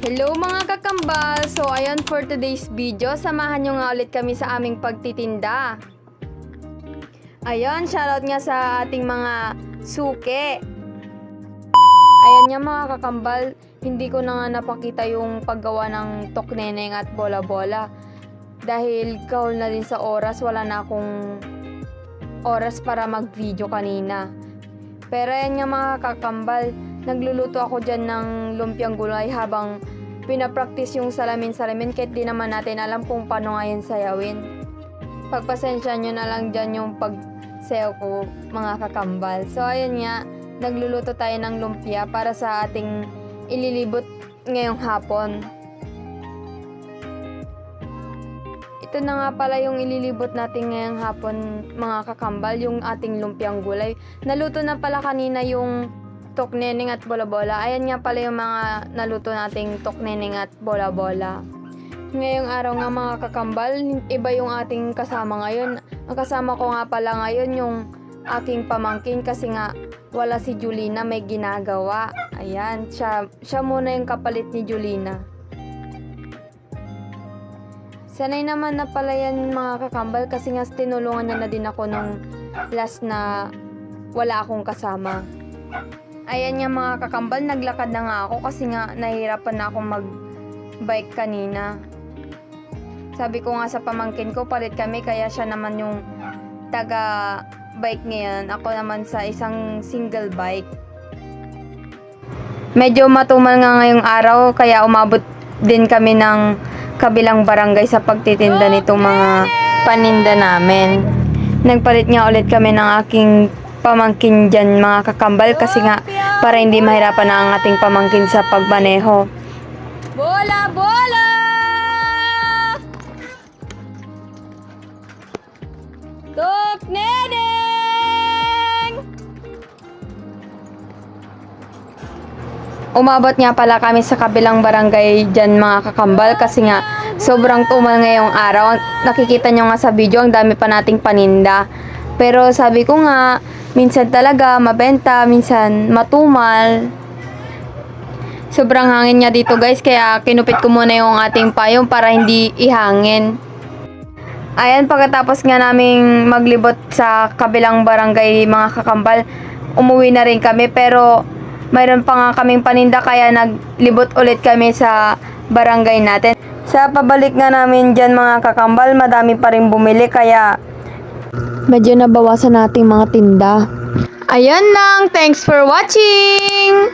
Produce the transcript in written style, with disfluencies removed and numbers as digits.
Hello mga kakambal! So ayan for today's video, samahan nyo nga ulit kami sa aming pagtitinda. Ayan, shoutout nga sa ating mga suke. Ayan nga mga kakambal, hindi ko na nga napakita yung paggawa ng tokneneng at bola-bola. Dahil kahol na din sa oras, wala na akong oras para mag-video kanina. Pero ayan nga mga kakambal, nagluluto ako dyan ng lumpiang gulay habang pinapractice yung salamin-salamin kahit di naman natin alam kung paano nga yan sayawin. Pagpasensya nyo na lang dyan yung pagsayaw ko mga kakambal. So ayun nga, nagluluto tayo ng lumpia para sa ating ililibot ngayong hapon. Ito na nga pala yung ililibot natin ngayong hapon mga kakambal, yung ating lumpiang gulay. Naluto na pala kanina yung tokneneng at bola-bola. Ayan nga pala yung mga naluto nating tokneneng at bola-bola. Ngayong araw nga mga kakambal, iba yung ating kasama ngayon. Ang kasama ko nga pala ngayon yung aking pamangkin kasi nga wala si Julina, may ginagawa. Ayan, siya muna yung kapalit ni Julina. Sanay naman na pala yan mga kakambal kasi nga tinulungan niya na din ako nung last na wala akong kasama. Ayan nga mga kakambal, naglakad na nga ako kasi nga nahihirapan na akong mag-bike kanina. Sabi ko nga sa pamangkin ko, palit kami kaya siya naman yung taga-bike ngayon. Ako naman sa isang single bike. Medyo matumal nga ngayong araw kaya umabot din kami ng kabilang barangay sa pagtitinda nitong mga paninda namin. Nagpalit nga ulit kami ng aking pamangkin dyan mga kakambal kasi nga para hindi mahirapan na ang ating pamangkin sa pagmaneho. Bola! Bola! Tokneneng! Umabot nga pala kami sa kabilang barangay dyan mga kakambal kasi nga sobrang tumal ngayong araw. Nakikita nyo nga sa video, ang dami pa nating paninda. Pero sabi ko nga, minsan talaga mabenta, minsan matumal. Sobrang hangin nga dito guys, kaya kinupit ko muna yung ating payong para hindi ihangin. Ayan, pagkatapos nga naming maglibot sa kabilang barangay mga kakambal, umuwi na rin kami pero mayroon pa nga kaming paninda kaya naglibot ulit kami sa barangay natin. Sa pabalik nga namin dyan mga kakambal, madami pa rin bumili kaya medyo nabawasan nating mga tinda. Ayan lang, thanks for watching!